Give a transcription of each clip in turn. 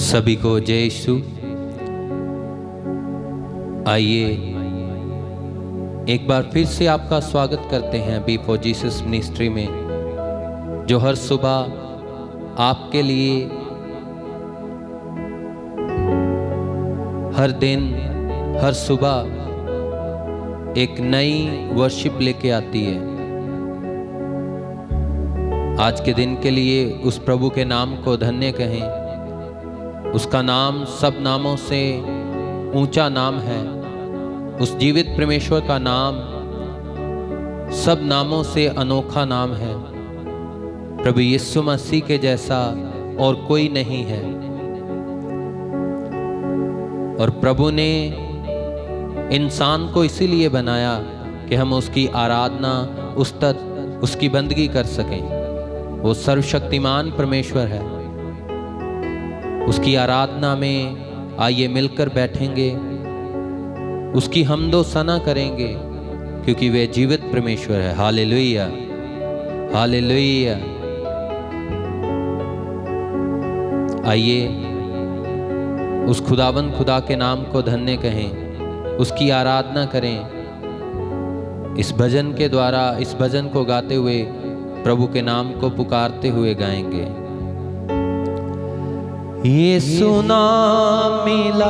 सभी को जय यीशु। आइए एक बार फिर से आपका स्वागत करते हैं बी फॉर जीसस मिनिस्ट्री में, जो हर सुबह आपके लिए, हर दिन, हर सुबह एक नई वर्शिप लेके आती है। आज के दिन के लिए उस प्रभु के नाम को धन्य कहें। उसका नाम सब नामों से ऊंचा नाम है। उस जीवित परमेश्वर का नाम सब नामों से अनोखा नाम है। प्रभु यीशु मसीह के जैसा और कोई नहीं है। और प्रभु ने इंसान को इसीलिए बनाया कि हम उसकी आराधना, उसकी बंदगी कर सकें। वो सर्वशक्तिमान परमेश्वर है। उसकी आराधना में आइए मिलकर बैठेंगे, उसकी हमदो सना करेंगे, क्योंकि वे जीवित परमेश्वर है। Hallelujah, hallelujah. आइए उस खुदावंद खुदा के नाम को धन्य कहें, उसकी आराधना करें। इस भजन के द्वारा, इस भजन को गाते हुए प्रभु के नाम को पुकारते हुए गाएंगे। यीशु नाम मिला,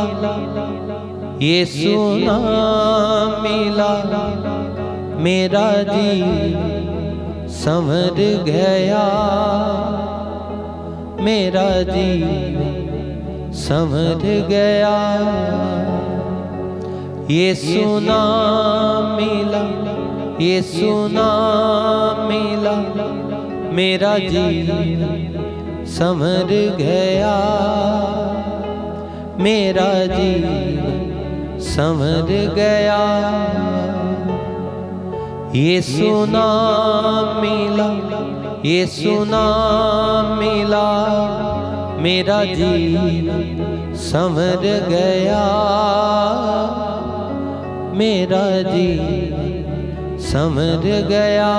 यीशु नाम मिला, मेरा जी संवर गया, मेरा जी संवर गया। यीशु नाम मिला, यीशु नाम मिला, मेरा जी संवर गया, मेरा जीवन संवर गया। यीशु नाम मिला, यीशु नाम मिला, मेरा जीवन संवर गया, मेरा जीवन संवर गया।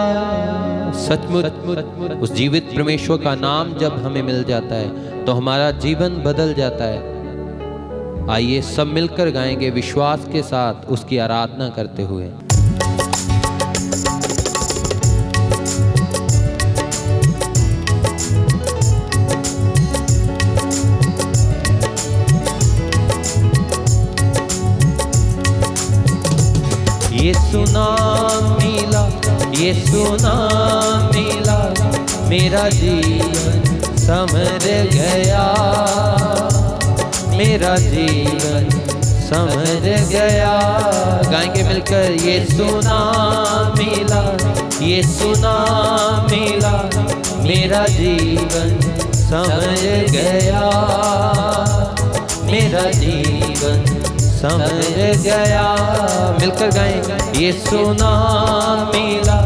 सचमुच उस जीवित परमेश्वर का नाम जब हमें मिल जाता है तो हमारा जीवन बदल जाता है। आइए सब मिलकर गाएंगे विश्वास के साथ उसकी आराधना करते हुए। यीशु नाम मिला, यीशु नाम मिला, मेरा जीवन संवर गया, मेरा जीवन संवर गया। गाएंगे मिलकर। यीशु नाम मिला, यीशु नाम मिला, मेरा जीवन संवर गया, मेरा जीवन संवर गया। मिलकर गाएं। यीशु नाम मिला,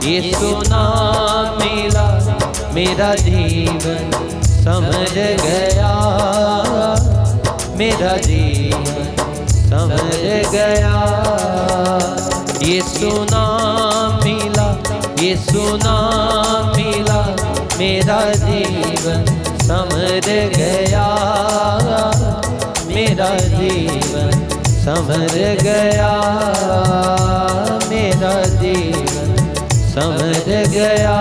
यीशु नाम मिला, मेरा जीवन संवर गया, मेरा जीवन संवर गया। यीशु नाम मिला, यीशु नाम मिला, मेरा जीवन संवर गया, मेरा जीवन संवर गया, मेरा जीवन संवर गया।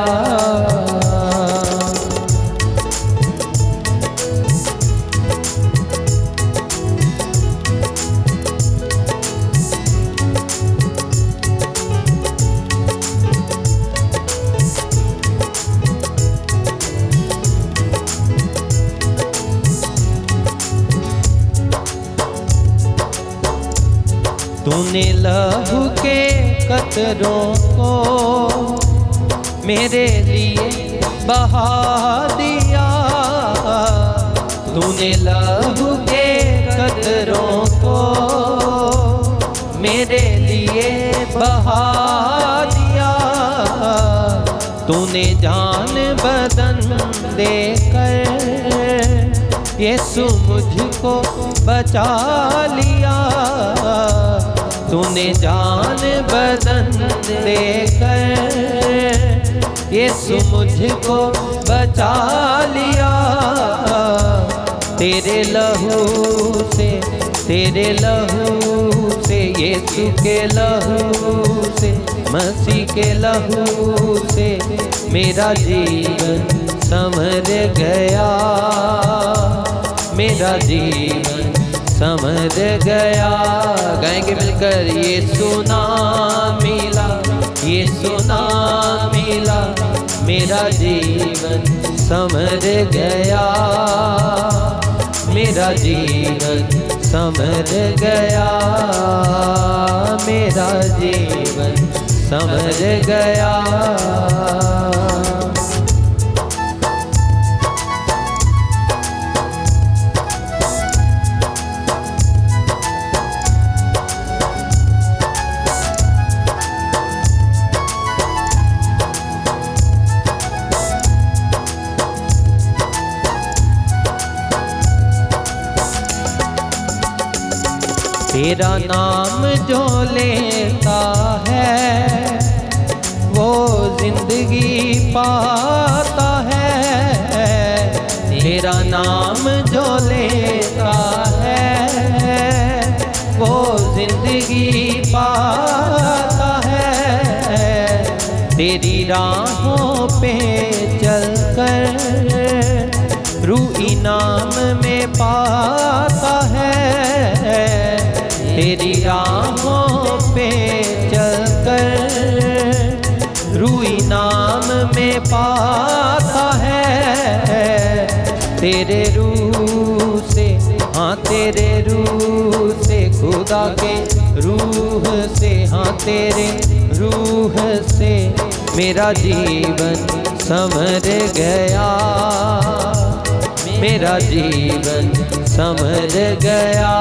तूने लहू के कतरों को मेरे लिए बहा दिया, तूने लहू के कतरों को मेरे लिए बहा दिया। तूने जान बदन देकर यीशु मुझको बचा लिया, तूने जान बदन देकर यीशु मुझको बचा लिया। तेरे लहू से, तेरे लहू से, यीशु के लहू से, मसीह के लहू से मेरा जीवन संवर गया, मेरा जीवन संवर गया। गाएंगे मिलकर, ये सुना मिला, ये सुना मिला, मेरा जीवन संवर गया, मेरा जीवन संवर गया, मेरा जीवन संवर गया। तेरा नाम जो लेता है वो जिंदगी पाता है, तेरा नाम जो लेता है वो जिंदगी पाता है। तेरी राहों पे चलकर रूह इनाम में पाता है, तेरी राहों पे चलकर रूह इनाम में पाता है। तेरे रूह से, हाँ तेरे रूह से, खुदा के रूह से, हाँ तेरे रूह से मेरा जीवन संवर गया, मेरा जीवन संवर गया।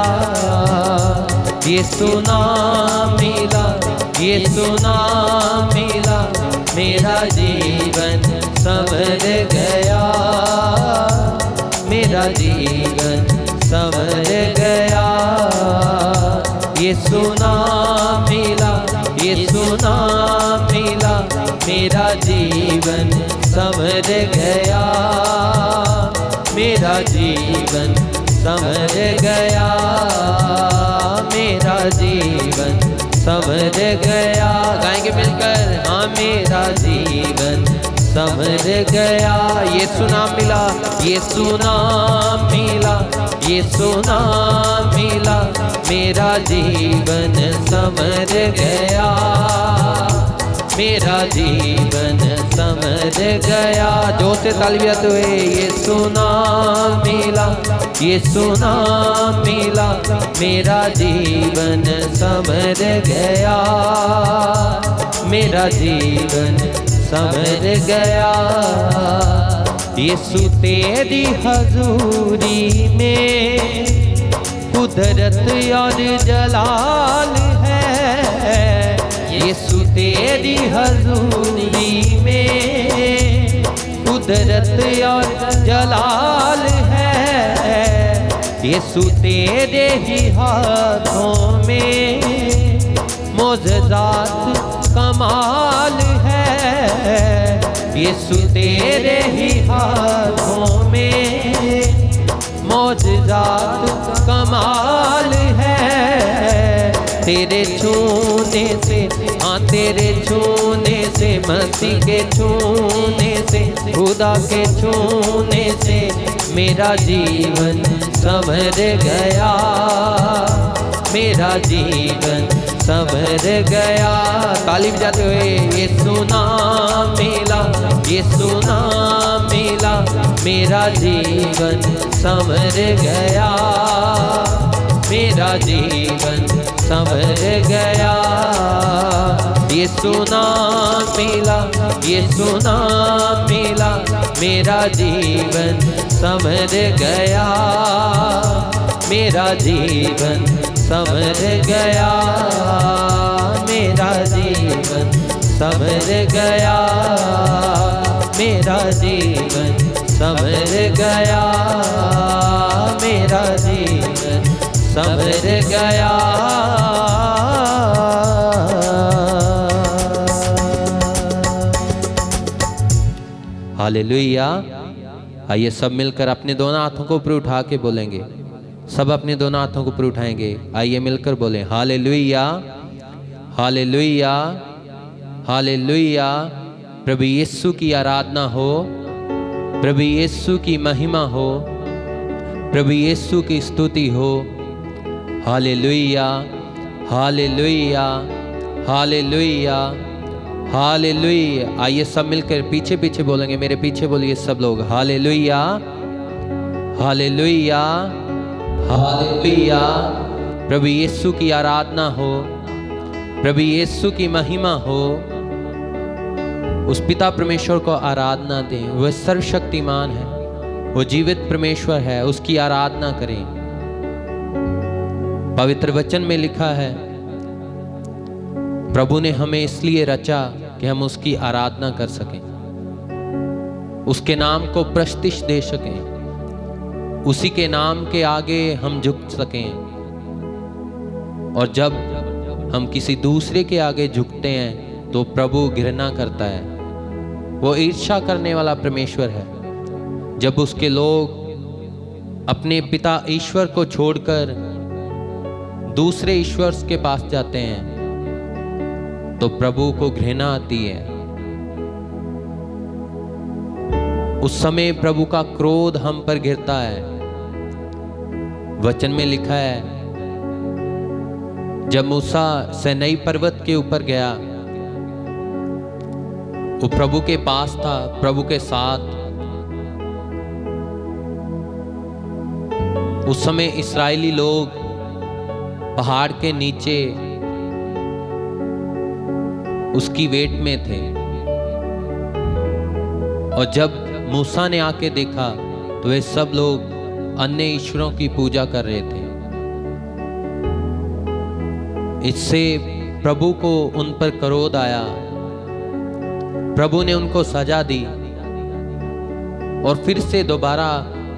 ये सुना मिला, ये सुना मिला, मेरा जीवन संवर गया, मेरा जीवन संवर गया। ये सुना मिला, ये सुना मिला, मेरा जीवन संवर गया, मेरा जीवन संवर गया, मेरा जीवन संवर गया। गाएंगे मिलकर, हाँ मेरा जीवन संवर गया। ये सुना मिला, ये सुना मिला, ये सुना मिला, मेरा जीवन संवर गया, मेरा जीवन संवर गया। जो से तालियां हुए, ये सुना मिला, ये सुना मिला, मेरा जीवन संवर गया, मेरा जीवन संवर गया। यीशु तेरी हजूरी में कुदरत और जलाल है, यीशु तेरी हजूरी में कुदरत और जलाल है। यीशु तेरे ही हाथों में मोज़ज़ात कमाल है, यीशु तेरे ही हाथों में मोज़ज़ात कमाल है। तेरे छूने से, हाँ तेरे छूने से, मसीह के छूने से, खुदा के छूने से मेरा जीवन संवर गया, मेरा जीवन संवर गया। ताली बजाते हुए, ये सुना मिला, ये सुना मिला, मेरा जीवन संवर गया, मेरा जीवन संवर गया। ये सुना मिला, ये सुना मिला, मेरा जीवन संवर गया, मेरा जीवन संवर गया, मेरा जीवन संवर गया, मेरा जीवन संवर गया, मेरा जीवन संवर गया। हालेलुया। आइए सब मिलकर अपने दोनों हाथों को ऊपर उठा के बोलेंगे। सब अपने दोनों हाथों को ऊपर उठाएंगे। आइए मिलकर बोलें हालेलुया, हालेलुया, हालेलुया। प्रभु यीशु की आराधना हो, प्रभु यीशु की महिमा हो, प्रभु यीशु की स्तुति हो। Hallelujah, hallelujah, hallelujah, hallelujah. आइए सब मिलकर पीछे पीछे बोलेंगे, मेरे पीछे बोलिए सब लोग। Hallelujah, hallelujah, hallelujah. प्रभु यीशु की आराधना हो, प्रभु यीशु की महिमा हो। उस पिता परमेश्वर को आराधना दें। वह सर्वशक्तिमान है, वो जीवित परमेश्वर है, उसकी आराधना करें। पवित्र वचन में लिखा है, प्रभु ने हमें इसलिए रचा कि हम उसकी आराधना कर सकें, उसके नाम को प्रस्तिश दे सकें, उसी के नाम के आगे हम झुक सकें। और जब हम किसी दूसरे के आगे झुकते हैं तो प्रभु घृणा करता है। वो ईर्ष्या करने वाला परमेश्वर है। जब उसके लोग अपने पिता ईश्वर को छोड़कर दूसरे ईश्वर के पास जाते हैं तो प्रभु को घृणा आती है। उस समय प्रभु का क्रोध हम पर गिरता है। वचन में लिखा है, जब मूसा सीनै पर्वत के ऊपर गया, वो प्रभु के पास था, प्रभु के साथ। उस समय इस्राएली लोग पहाड़ के नीचे उसकी वेट में थे। और जब मूसा ने आके देखा तो वे सब लोग अन्य ईश्वरों की पूजा कर रहे थे। इससे प्रभु को उन पर क्रोध आया। प्रभु ने उनको सजा दी और फिर से दोबारा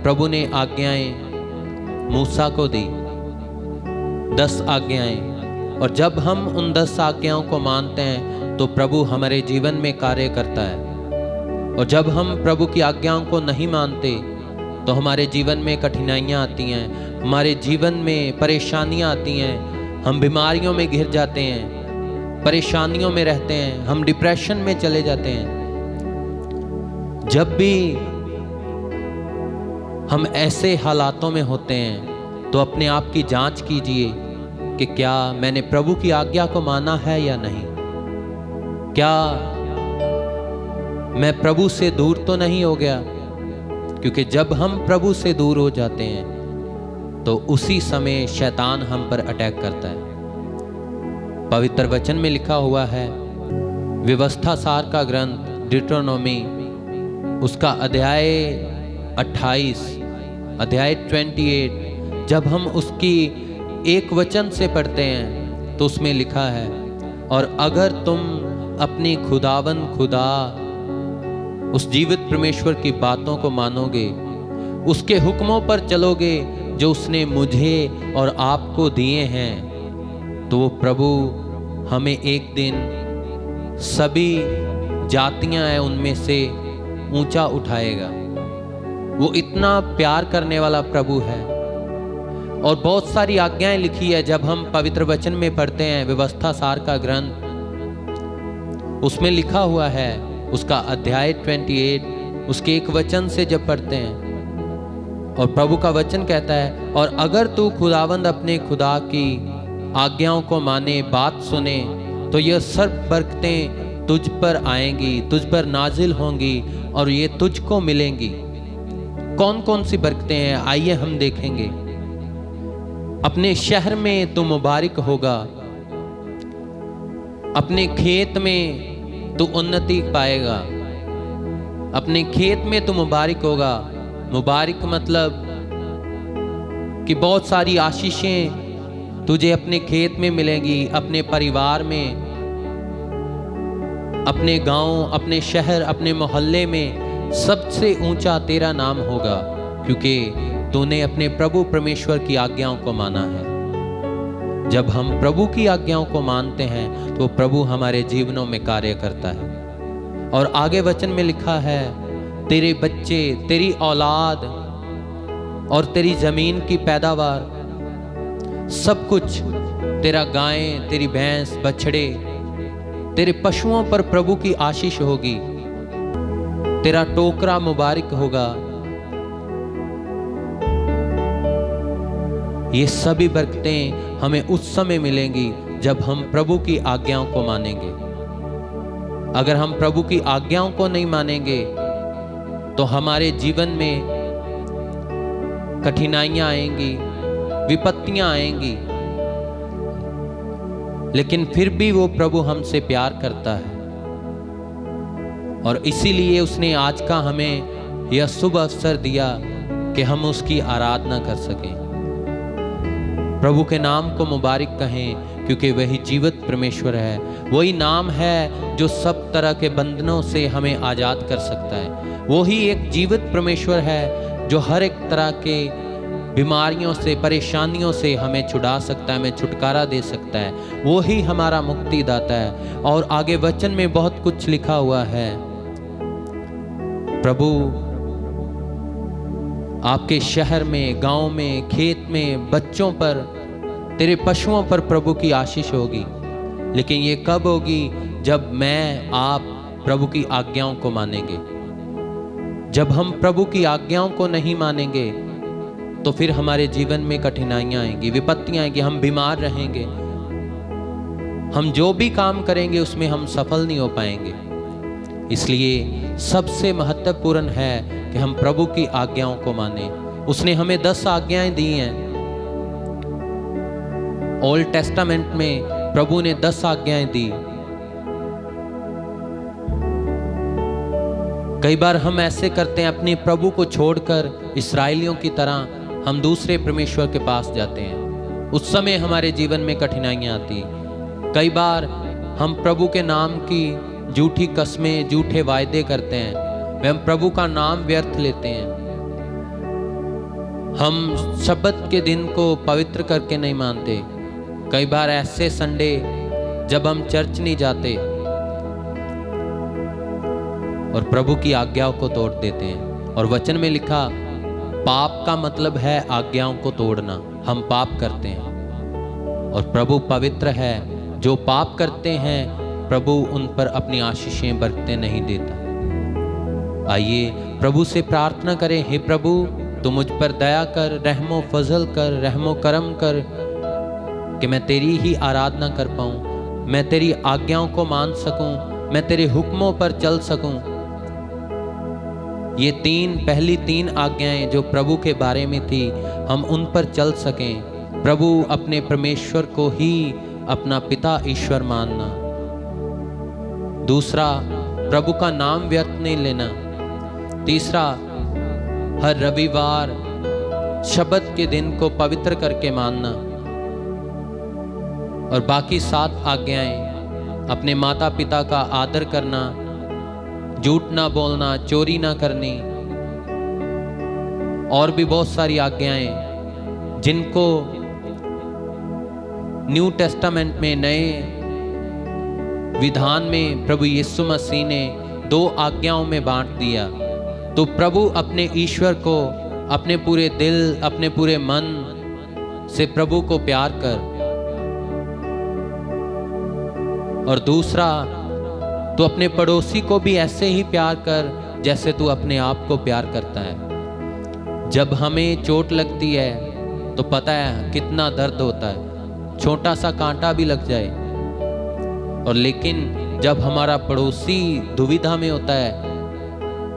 प्रभु ने आज्ञाएं मूसा को दी, 10 आज्ञाएं। और जब हम उन 10 आज्ञाओं को मानते हैं तो प्रभु हमारे जीवन में कार्य करता है। और जब हम प्रभु की आज्ञाओं को नहीं मानते तो हमारे जीवन में कठिनाइयाँ आती हैं, हमारे जीवन में परेशानियाँ आती हैं, हम बीमारियों में घिर जाते हैं, परेशानियों में रहते हैं, हम डिप्रेशन में चले जाते हैं। जब भी हम ऐसे हालातों में होते हैं तो अपने आप की जांच कीजिए कि क्या मैंने प्रभु की आज्ञा को माना है या नहीं। क्या मैं प्रभु से दूर तो नहीं हो गया? क्योंकि जब हम प्रभु से दूर हो जाते हैं तो उसी समय शैतान हम पर अटैक करता है। पवित्र वचन में लिखा हुआ है, व्यवस्था सार का ग्रंथ डिट्रोनोमी, उसका अध्याय 28, अध्याय 28, जब हम उसकी एक वचन से पढ़ते हैं तो उसमें लिखा है, और अगर तुम अपनी खुदावन खुदा उस जीवित परमेश्वर की बातों को मानोगे, उसके हुक्मों पर चलोगे जो उसने मुझे और आपको दिए हैं, तो वो प्रभु हमें एक दिन सभी जातियां हैं उनमें से ऊंचा उठाएगा। वो इतना प्यार करने वाला प्रभु है। और बहुत सारी आज्ञाएं लिखी है। जब हम पवित्र वचन में पढ़ते हैं, व्यवस्था सार का ग्रंथ, उसमें लिखा हुआ है, उसका अध्याय 28, उसके एक वचन से जब पढ़ते हैं, और प्रभु का वचन कहता है, और अगर तू खुदावंद अपने खुदा की आज्ञाओं को माने, बात सुने, तो यह सब बरकतें तुझ पर आएंगी, तुझ पर नाजिल होंगी और ये तुझको मिलेंगी। कौन कौन सी बरकतें हैं, आइए हम देखेंगे। अपने शहर में तू मुबारक होगा, अपने खेत में तू उन्नति पाएगा, अपने खेत में तू मुबारक होगा। मुबारक मतलब कि बहुत सारी आशीषें तुझे अपने खेत में मिलेंगी, अपने परिवार में, अपने गांव, अपने शहर, अपने मोहल्ले में सबसे ऊंचा तेरा नाम होगा, क्योंकि तूने अपने प्रभु परमेश्वर की आज्ञाओं को माना है। जब हम प्रभु की आज्ञाओं को मानते हैं तो प्रभु हमारे जीवनों में कार्य करता है। और आगे वचन में लिखा है, तेरे बच्चे, तेरी औलाद और तेरी जमीन की पैदावार सब कुछ, तेरा गायें, तेरी भैंस, बछड़े, तेरे पशुओं पर प्रभु की आशीष होगी। तेरा टोकरा मुबारक होगा। ये सभी बरकतें हमें उस समय मिलेंगी जब हम प्रभु की आज्ञाओं को मानेंगे। अगर हम प्रभु की आज्ञाओं को नहीं मानेंगे तो हमारे जीवन में कठिनाइयां आएंगी, विपत्तियां आएंगी, लेकिन फिर भी वो प्रभु हमसे प्यार करता है और इसीलिए उसने आज का हमें यह शुभ अवसर दिया कि हम उसकी आराधना कर सकें, प्रभु के नाम को मुबारक कहें, क्योंकि वही जीवित परमेश्वर है। वही नाम है जो सब तरह के बंधनों से हमें आज़ाद कर सकता है। वही एक जीवित परमेश्वर है जो हर एक तरह के बीमारियों से, परेशानियों से हमें छुड़ा सकता है, हमें छुटकारा दे सकता है। वो ही हमारा मुक्तिदाता है। और आगे वचन में बहुत कुछ लिखा हुआ है। प्रभु आपके शहर में, गांव में, खेत में, बच्चों पर, तेरे पशुओं पर प्रभु की आशीष होगी। लेकिन ये कब होगी? जब मैं, आप प्रभु की आज्ञाओं को मानेंगे। जब हम प्रभु की आज्ञाओं को नहीं मानेंगे तो फिर हमारे जीवन में कठिनाइयां आएंगी, विपत्तियां आएंगी, हम बीमार रहेंगे, हम जो भी काम करेंगे उसमें हम सफल नहीं हो पाएंगे। इसलिए सबसे महत्वपूर्ण है कि हम प्रभु की आज्ञाओं को माने। उसने हमें 10 आज्ञाएं दी हैं। ओल्ड टेस्टामेंट में प्रभु ने 10 आज्ञाएं दी। कई बार हम ऐसे करते हैं, अपने प्रभु को छोड़कर इस्राएलियों की तरह हम दूसरे परमेश्वर के पास जाते हैं। उस समय हमारे जीवन में कठिनाइयां आती। कई बार हम प्रभु के नाम की झूठी कस्में, झूठे वायदे करते हैं, हम प्रभु का नाम व्यर्थ लेते हैं। हम शब्बत के दिन को पवित्र करके नहीं मानते। कई बार ऐसे संडे जब हम चर्च नहीं जाते और प्रभु की आज्ञाओं को तोड़ देते हैं। और वचन में लिखा, पाप का मतलब है आज्ञाओं को तोड़ना। हम पाप करते हैं और प्रभु पवित्र है। जो पाप करते हैं प्रभु उन पर अपनी आशीषें बरकते नहीं देता। आइए प्रभु से प्रार्थना करें, हे प्रभु तू मुझ पर दया कर, रहमो फजल कर, रहमो करम कर, कि मैं तेरी ही आराधना कर पाऊं, मैं तेरी आज्ञाओं को मान सकूं, मैं तेरे हुक्मों पर चल सकूं। ये पहली 3 आज्ञाएं जो प्रभु के बारे में थी, हम उन पर चल सकें। प्रभु अपने परमेश्वर को ही अपना पिता ईश्वर मानना। दूसरा, प्रभु का नाम व्यर्थ नहीं लेना। तीसरा, हर रविवार शब्बत के दिन को पवित्र करके मानना। और बाकी 7 आज्ञाएं, अपने माता पिता का आदर करना, झूठ ना बोलना, चोरी ना करनी, और भी बहुत सारी आज्ञाएं जिनको न्यू टेस्टामेंट में, नए विधान में प्रभु यीशु मसीह ने 2 आज्ञाओं में बांट दिया। तो प्रभु अपने ईश्वर को अपने पूरे दिल, अपने पूरे मन से प्रभु को प्यार कर। और दूसरा, तू अपने पड़ोसी को भी ऐसे ही प्यार कर जैसे तू अपने आप को प्यार करता है। जब हमें चोट लगती है तो पता है कितना दर्द होता है, छोटा सा कांटा भी लग जाए। और लेकिन जब हमारा पड़ोसी दुविधा में होता है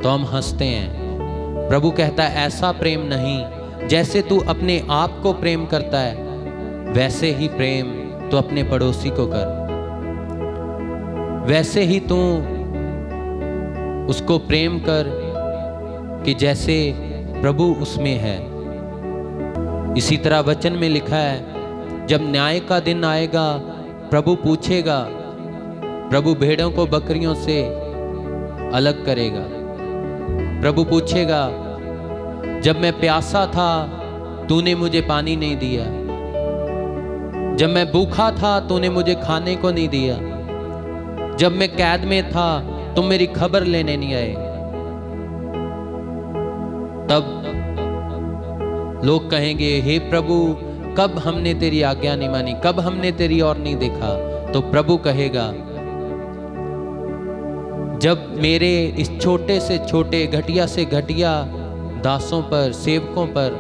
तो हम हंसते हैं। प्रभु कहता है, ऐसा प्रेम नहीं, जैसे तू अपने आप को प्रेम करता है वैसे ही प्रेम तू अपने पड़ोसी को कर। वैसे ही तू उसको प्रेम कर कि जैसे प्रभु उसमें है। इसी तरह वचन में लिखा है, जब न्याय का दिन आएगा प्रभु पूछेगा, प्रभु भेड़ों को बकरियों से अलग करेगा। प्रभु पूछेगा, जब मैं प्यासा था तूने मुझे पानी नहीं दिया, जब मैं भूखा था तूने मुझे खाने को नहीं दिया, जब मैं कैद में था तुम मेरी खबर लेने नहीं आए। तब लोग कहेंगे, हे प्रभु कब हमने तेरी आज्ञा नहीं मानी, कब हमने तेरी ओर नहीं देखा। तो प्रभु कहेगा, जब मेरे इस छोटे से छोटे, घटिया से घटिया दासों पर, सेवकों पर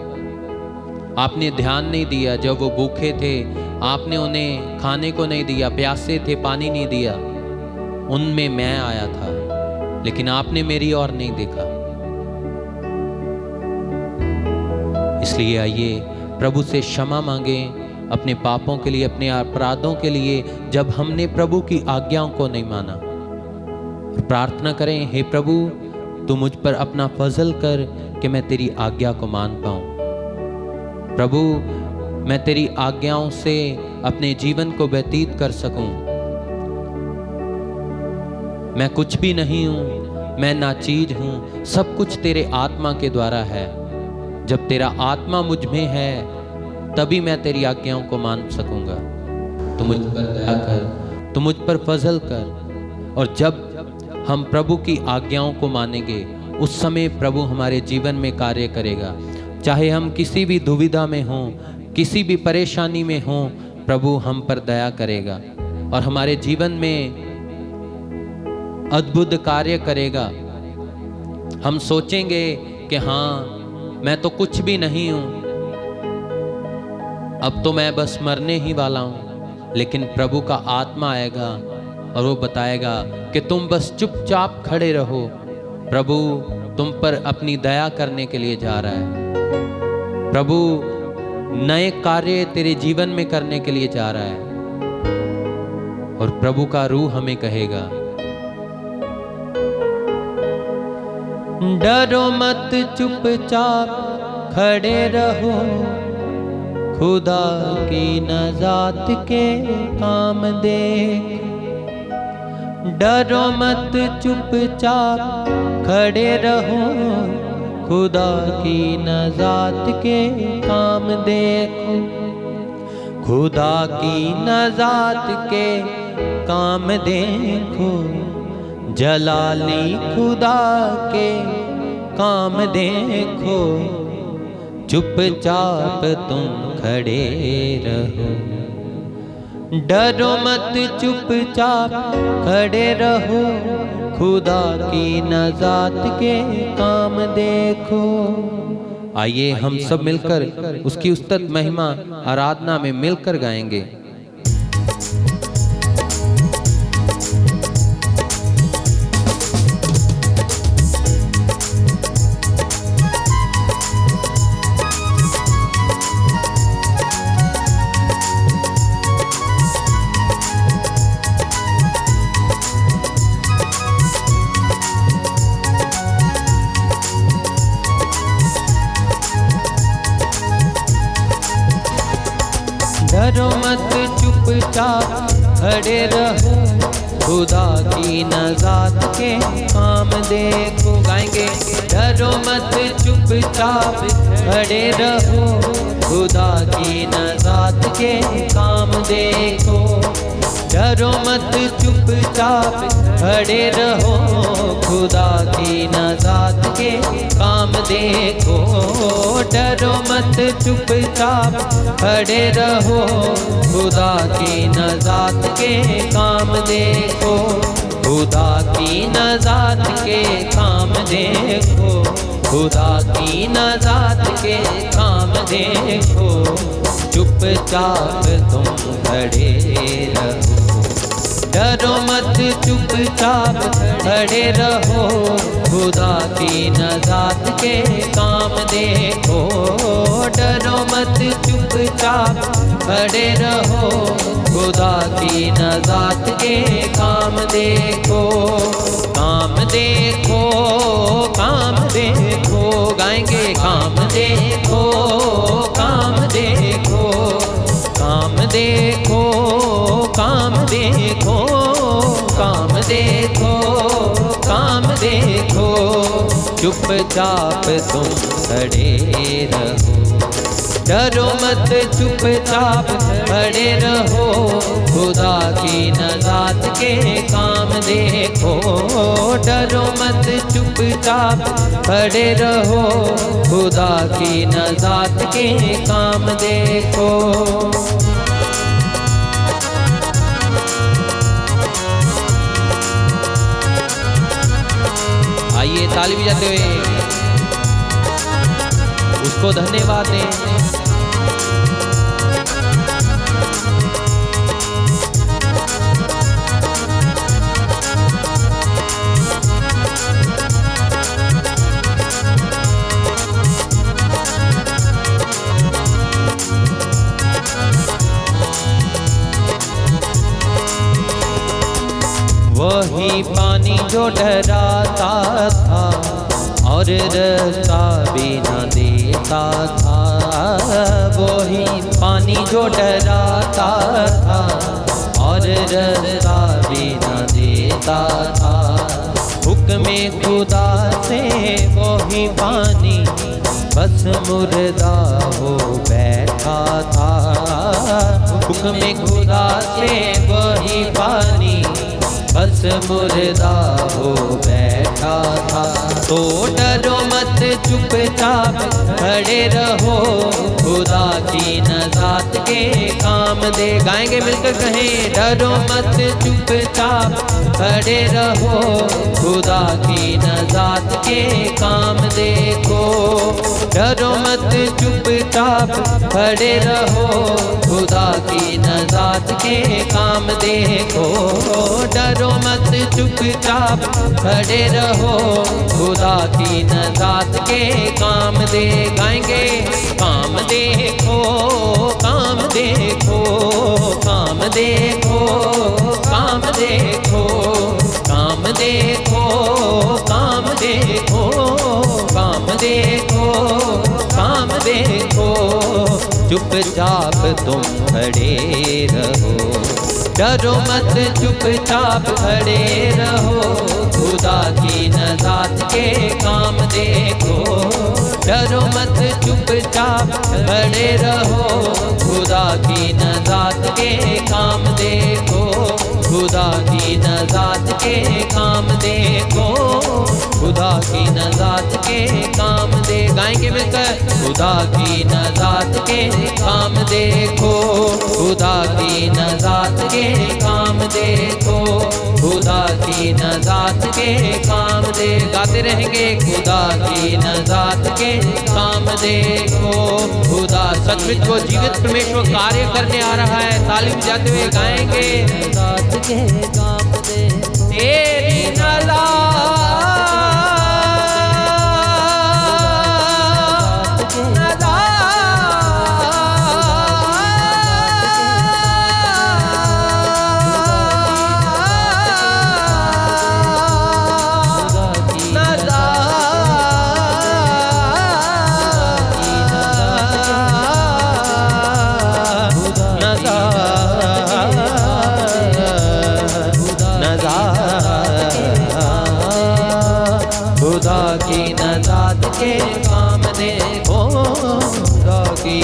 आपने ध्यान नहीं दिया, जब वो भूखे थे आपने उन्हें खाने को नहीं दिया, प्यासे थे पानी नहीं दिया, उनमें मैं आया था, लेकिन आपने मेरी ओर नहीं देखा। इसलिए आइए प्रभु से क्षमा मांगें अपने पापों के लिए, अपने अपराधों के लिए, जब हमने प्रभु की आज्ञाओं को नहीं माना। और प्रार्थना करें, हे प्रभु तू मुझ पर अपना फजल कर कि मैं तेरी आज्ञा को मान पाऊं। प्रभु मैं तेरी आज्ञाओं से अपने जीवन को व्यतीत कर सकूं। मैं कुछ भी नहीं हूं, मैं नाचीज हूं, सब कुछ तेरे आत्मा के द्वारा है। जब तेरा आत्मा मुझ में है तभी मैं तेरी आज्ञाओं को मान सकूंगा। तू मुझ पर दया कर, तू मुझ पर फजल कर। और जब हम प्रभु की आज्ञाओं को मानेंगे उस समय प्रभु हमारे जीवन में कार्य करेगा। चाहे हम किसी भी दुविधा में हों, किसी भी परेशानी में हों, प्रभु हम पर दया करेगा और हमारे जीवन में अद्भुत कार्य करेगा। हम सोचेंगे कि हाँ मैं तो कुछ भी नहीं हूं, अब तो मैं बस मरने ही वाला हूं, लेकिन प्रभु का आत्मा आएगा और वो बताएगा कि तुम बस चुपचाप खड़े रहो, प्रभु तुम पर अपनी दया करने के लिए जा रहा है, प्रभु नए कार्य तेरे जीवन में करने के लिए जा रहा है। और प्रभु का रूह हमें कहेगा, डरो मत चुपचाप खड़े रहो, खुदा की नजात के काम देख। डरो मत चुपचाप खड़े रहो, खुदा की नजात के काम देखो। खुदा की नजात के काम देखो, जलाली खुदा के काम देखो। चुपचाप तुम खड़े रहो, डरो मत चुपचाप खड़े रहो, खुदा की नजात के काम देखो। आइए हम सब मिलकर उसकी उस्तत महिमा आराधना में मिलकर गाएंगे। डरो मत चुपचाप खड़े रहो, खुदा की नजात के काम देखो। गाएंगे, डरो मत चुपचाप खड़े रहो, खुदा की नजात के काम देखो। डरो मत चुपचाप खड़े रहो, खुदा की नजात के काम देखो। डरो मत चुपचाप खड़े रहो, खुदा की नजात के काम देखो। खुदा की नजात के काम देखो, खुदा की नजात के काम देखो। चुपचाप तुम खड़े रहो, डरो मत चुपचाप खड़े रहो, खुदा की नजात के काम देखो। डरो मत चुपचाप खड़े रहो, खुदा की नजात के काम देखो। काम देखो, काम देखो, गाएंगे काम देखो, काम देखो, काम देखो, काम देखो, काम देखो, काम देखो। चुपचाप तुम खड़े रहो, डरो मत चुपचाप खड़े रहो, खुदा की नजात के काम देखो। डरो मत मत चुपचाप खड़े रहो, खुदा की नजात के काम देखो। आइए ताली बजाते हुए उसको धन्यवाद दें। वही पानी जो डराता था और रास्ता भी न देता था, वही पानी जो डराता था और रास्ता भी न देता था। हुक्म खुदा से वही पानी बस मुर्दा हो बैठा था। हुक्म खुदा से वही पानी बस मुर्दा हो बैठा था। तो डरो मत चुपचाप खड़े रहो, खुदा की नजात के काम दे। गाएंगे मिलकर कहें, डरो मत चुपचाप खड़े रहो, खुदा की नजात के काम देखो। डरो मत चुपचाप खड़े रहो, खुदा की नजात के काम देखो। डरो मत चुपचाप खड़े रहो, खुदा की नजात के काम दे। गाएंगे, काम देखो, काम देखो, काम देखो, काम देखो, काम देखो, काम देखो, काम देखो, काम देखो। चुपचाप तुम खड़े रहो, डरो मत चुपचाप खड़े रहो, खुदा की नजात के काम देखो। डरो मत चुपचाप खड़े रहो, खुदा की नजात के काम देखो। खुदा की नजात के काम देखो, खुदा की नजात के काम दे। गाएंगे मिलकर, खुदा की नजात के काम देखो, खुदा की नजात के काम देखो, खुदा की नजात के काम दे। गाते रहेंगे, खुदा की नजात के काम देखो। खुदा सचमुच वो जीवित परमेश्वर कार्य करने आ रहा है। ताली बजाते हुए गाएंगे, नजात के काम दे। तेरी खुदा की नजात के काम देखो, खुदा की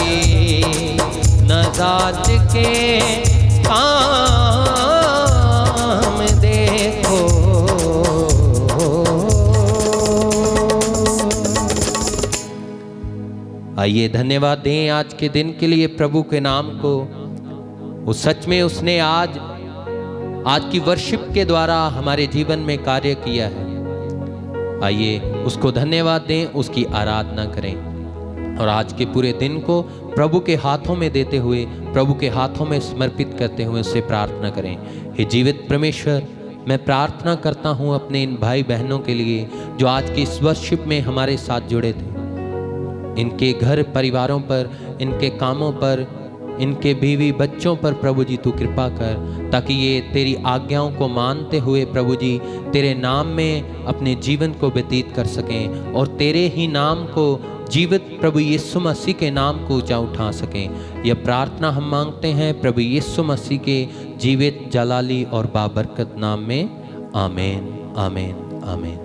नजात के काम देखो। आइए धन्यवाद दें आज के दिन के लिए प्रभु के नाम को। वो सच में उसने आज की वर्शिप के द्वारा हमारे जीवन में कार्य किया है। आइए उसको धन्यवाद दें, उसकी आराधना करें और आज के पूरे दिन को प्रभु के हाथों में देते हुए, प्रभु के हाथों में समर्पित करते हुए उससे प्रार्थना करें। हे जीवित परमेश्वर, मैं प्रार्थना करता हूँ अपने इन भाई बहनों के लिए जो आज की इस वर्शिप में हमारे साथ जुड़े थे। इनके घर परिवारों पर, इनके कामों पर, इनके बीवी बच्चों पर प्रभु जी तू कृपा कर, ताकि ये तेरी आज्ञाओं को मानते हुए प्रभु जी तेरे नाम में अपने जीवन को व्यतीत कर सकें और तेरे ही नाम को जीवित प्रभु यीशु मसीह के नाम को ऊंचा उठा सकें। यह प्रार्थना हम मांगते हैं प्रभु यीशु मसीह के जीवित जलाली और बाबरकत नाम में। आमीन, आमीन, आमीन।